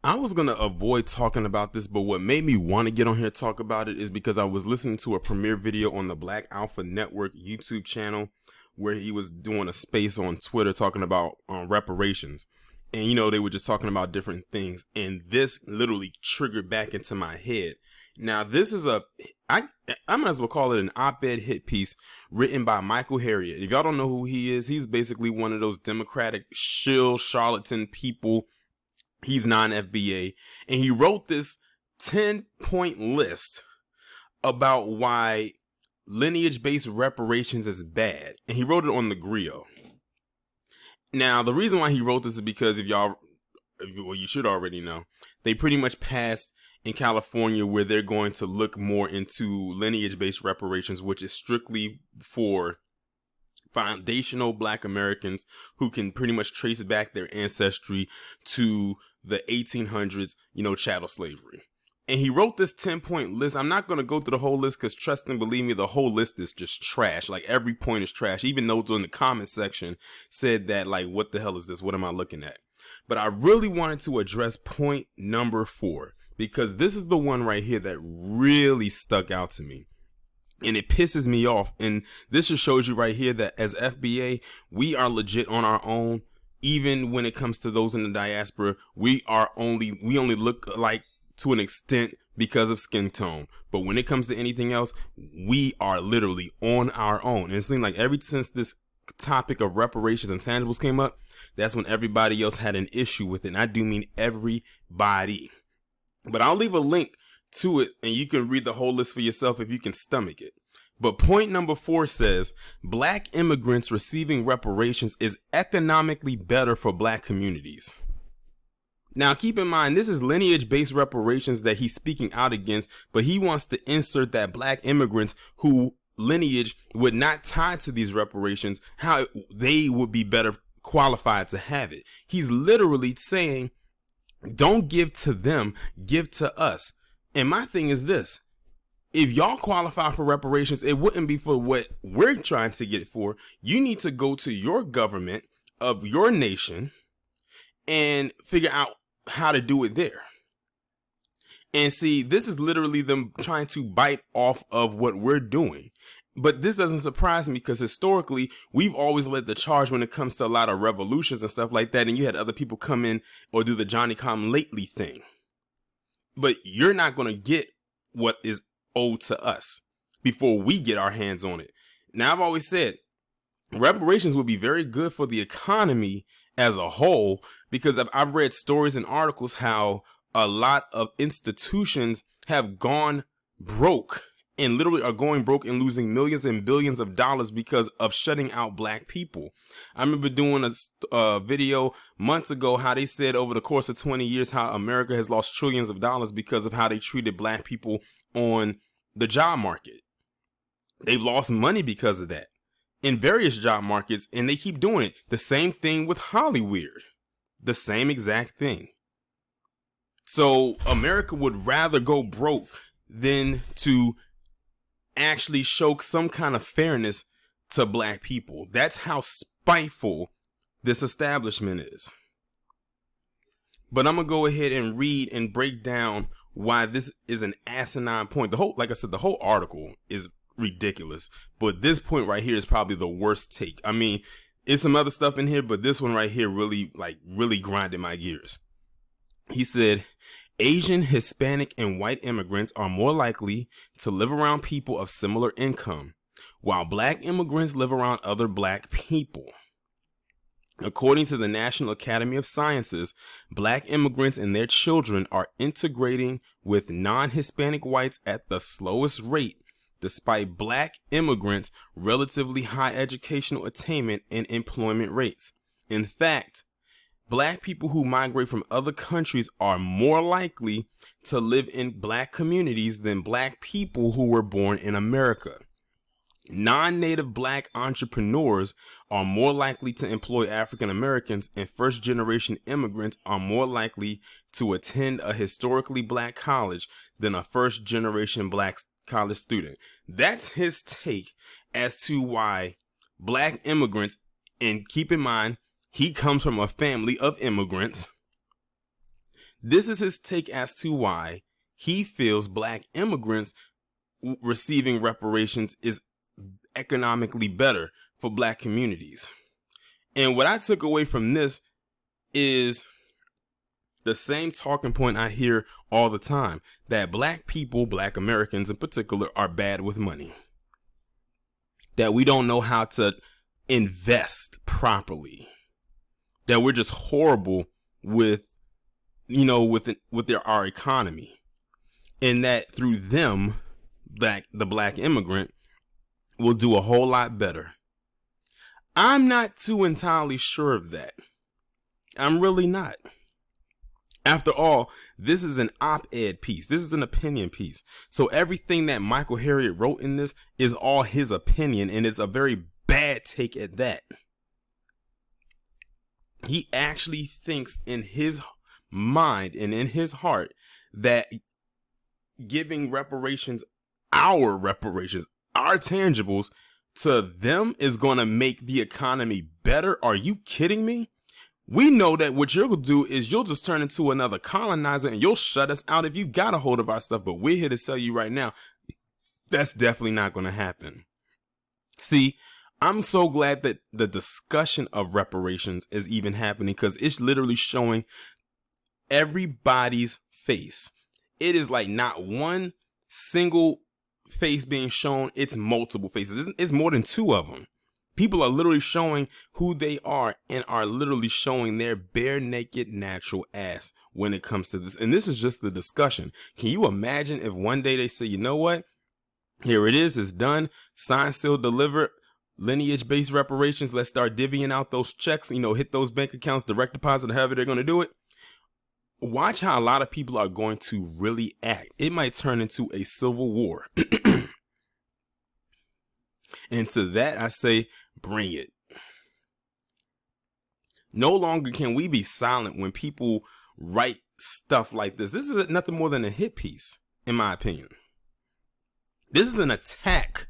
I was going to avoid talking about this, but what made me want to get on here and talk about it is because I was listening to a premiere video on the Black Alpha Network YouTube channel where he was doing a space on Twitter talking about reparations. And, you know, they were just talking about different things. And this literally triggered back into my head. Now, this is I might as well call it an op-ed hit piece written by Michael Harriot. If y'all don't know who he is, he's basically one of those Democratic shill charlatan people. He's non-FBA, and he wrote this 10-point list about why lineage-based reparations is bad, and he wrote it on the Grio. Now, the reason why he wrote this is because well, you should already know, they pretty much passed in California where they're going to look more into lineage-based reparations, which is strictly for foundational Black Americans who can pretty much trace back their ancestry to the 1800s, you know, chattel slavery. And he wrote this 10-point list. I'm not going to go through the whole list because trust and believe me, the whole list is just trash. Like every point is trash. Even those in the comment section said that, like, what the hell is this? What am I looking at? But I really wanted to address point number 4 because this is the one right here that really stuck out to me. And it pisses me off. And this just shows you right here that as FBA, we are legit on our own. Even when it comes to those in the diaspora, we only look like to an extent because of skin tone. But when it comes to anything else, we are literally on our own. And it seems like ever since this topic of reparations and tangibles came up, that's when everybody else had an issue with it. And I do mean everybody. But I'll leave a link to it and you can read the whole list for yourself if you can stomach it. But point number 4 says Black immigrants receiving reparations is economically better for Black communities. Now, keep in mind, this is lineage-based reparations that he's speaking out against, but he wants to insert that Black immigrants who lineage would not tie to these reparations, how they would be better qualified to have it. He's literally saying, don't give to them, give to us. And my thing is this. If y'all qualify for reparations, it wouldn't be for what we're trying to get it for. You need to go to your government of your nation and figure out how to do it there. And see, this is literally them trying to bite off of what we're doing. But this doesn't surprise me because historically, we've always led the charge when it comes to a lot of revolutions and stuff like that. And you had other people come in or do the Johnny come lately thing. But you're not going to get what is owed to us before we get our hands on it. Now, I've always said reparations would be very good for the economy as a whole, because I've read stories and articles how a lot of institutions have gone broke and literally are going broke and losing millions and billions of dollars because of shutting out Black people. I remember doing a video months ago how they said over the course of 20 years how America has lost trillions of dollars because of how they treated Black people on the job market. They've lost money because of that in various job markets, and they keep doing it. The same thing with Hollywood. The same exact thing. So America would rather go broke than to actually show some kind of fairness to Black people. That's how spiteful this establishment is. But I'm gonna go ahead and read and break down why this is an asinine point. Like I said, the whole article is ridiculous, but this point right here is probably the worst take. I mean, it's some other stuff in here, but this one right here really grinded my gears. He said, Asian, Hispanic, and white immigrants are more likely to live around people of similar income, while Black immigrants live around other Black people. According to the National Academy of Sciences, Black immigrants and their children are integrating with non-Hispanic whites at the slowest rate, despite Black immigrants' relatively high educational attainment and employment rates. In fact, Black people who migrate from other countries are more likely to live in Black communities than Black people who were born in America. Non-native Black entrepreneurs are more likely to employ African Americans, and first-generation immigrants are more likely to attend a historically Black college than a first-generation Black college student. That's his take as to why Black immigrants, and keep in mind, he comes from a family of immigrants, This is his take as to why he feels black immigrants receiving reparations is economically better for black communities. And what I took away from this is the same talking point I hear all the time, that black people, black Americans in particular, are bad with money. That we don't know how to invest properly. That we're just horrible with, our economy. And that through them, the black immigrant will do a whole lot better. I'm not too entirely sure of that. I'm really not. After all, this is an op-ed piece. This is an opinion piece. So everything that Michael Harriot wrote in this is all his opinion, and it's a very bad take at that. He actually thinks in his mind and in his heart that giving reparations, our tangibles, to them is going to make the economy better. Are you kidding me? We know that what you're going to do is you'll just turn into another colonizer and you'll shut us out if you got a hold of our stuff. But we're here to tell you right now, that's definitely not going to happen. See, I'm so glad that the discussion of reparations is even happening, because it's literally showing everybody's face. It is like not one single face being shown. It's multiple faces. It's more than two of them. People are literally showing who they are and are literally showing their bare naked natural ass when it comes to this. And this is just the discussion. Can you imagine if one day they say, you know what? Here it is. It's done. Signed, sealed, delivered. Lineage based reparations. Let's start divvying out those checks. Hit those bank accounts, direct deposit, however they're going to do it. Watch how a lot of people are going to really act. It might turn into a civil war. And to that, I say, bring it. No longer can we be silent when people write stuff like this. This is nothing more than a hit piece, in my opinion. This is an attack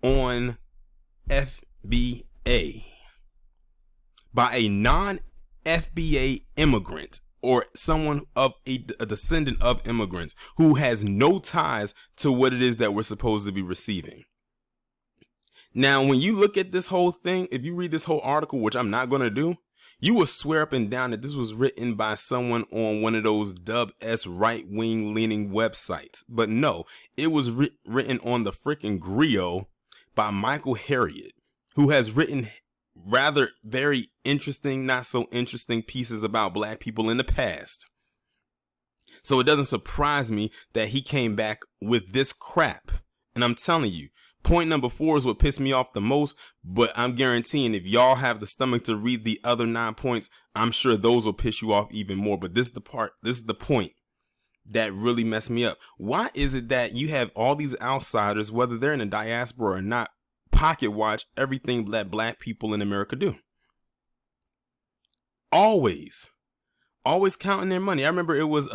on FBA by a non-FBA immigrant, or someone of a descendant of immigrants who has no ties to what it is that we're supposed to be receiving. Now, when you look at this whole thing, if you read this whole article, which I'm not going to do, you will swear up and down that this was written by someone on one of those dub-S right-wing leaning websites. But no, it was written on the freaking Grio by Michael Harriot, who has written rather very interesting, not so interesting pieces about black people in the past. So it doesn't surprise me that he came back with this crap. And I'm telling you, point number 4 is what pissed me off the most, but I'm guaranteeing if y'all have the stomach to read the other 9 points, I'm sure those will piss you off even more. But this is the point that really messed me up. Why is it that you have all these outsiders, whether they're in the diaspora or not, pocket watch everything that black people in America do? Always counting their money. I remember it was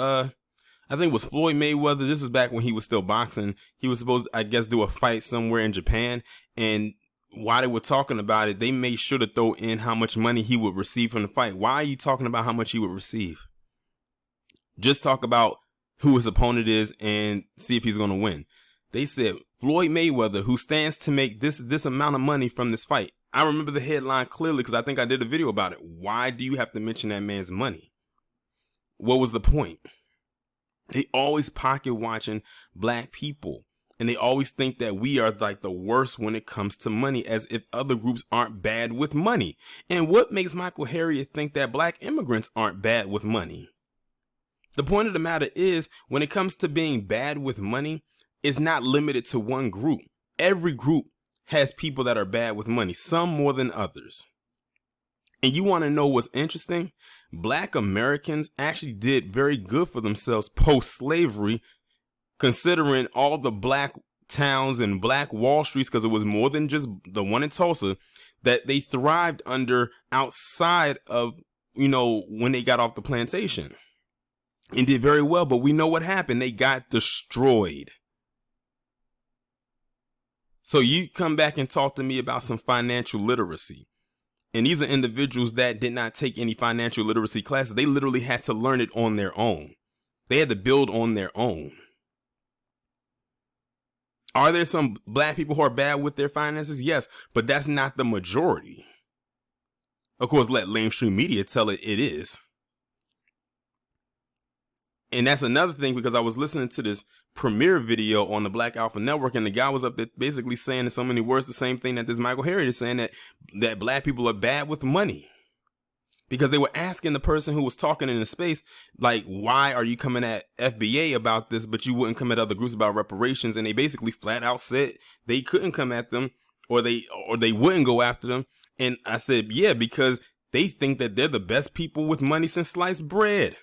I think it was Floyd Mayweather. This was back when he was still boxing. He was supposed to, I guess, do a fight somewhere in Japan. And while they were talking about it, they made sure to throw in how much money he would receive from the fight. Why are you talking about how much he would receive? Just talk about who his opponent is and see if he's going to win. They said Floyd Mayweather, who stands to make this amount of money from this fight. I remember the headline clearly because I think I did a video about it. Why do you have to mention that man's money? What was the point? They always pocket watching black people, and they always think that we are like the worst when it comes to money, as if other groups aren't bad with money. And what makes Michael Harriot think that black immigrants aren't bad with money? The point of the matter is, when it comes to being bad with money, it's not limited to one group. Every group has people that are bad with money, some more than others. And you want to know what's interesting? Black Americans actually did very good for themselves post-slavery, considering all the black towns and black Wall Streets, because it was more than just the one in Tulsa, that they thrived under outside of, when they got off the plantation. And did very well, but we know what happened. They got destroyed. So you come back and talk to me about some financial literacy. And these are individuals that did not take any financial literacy classes. They literally had to learn it on their own. They had to build on their own. Are there some black people who are bad with their finances? Yes, but that's not the majority. Of course, let mainstream media tell it is. And that's another thing, because I was listening to this premiere video on the Black Alpha Network, and the guy was up there basically saying in so many words the same thing that this Michael Harriot is saying, that black people are bad with money. Because they were asking the person who was talking in the space, like, why are you coming at FBA about this, but you wouldn't come at other groups about reparations? And they basically flat out said they couldn't come at them, or they wouldn't go after them. And I said, yeah, because they think that they're the best people with money since sliced bread,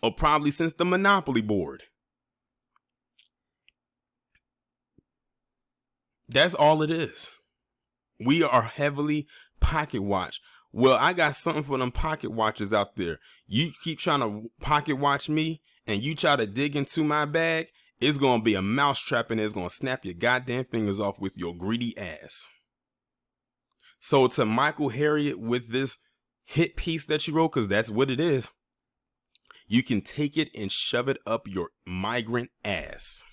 or probably since the Monopoly board. That's all it is. We are heavily pocket watched. Well, I got something for them pocket watchers out there. You keep trying to pocket watch me, and you try to dig into my bag, it's going to be a mousetrap, and it's going to snap your goddamn fingers off with your greedy ass. So to Michael Harriot, with this hit piece that you wrote, because that's what it is, you can take it and shove it up your migrant ass.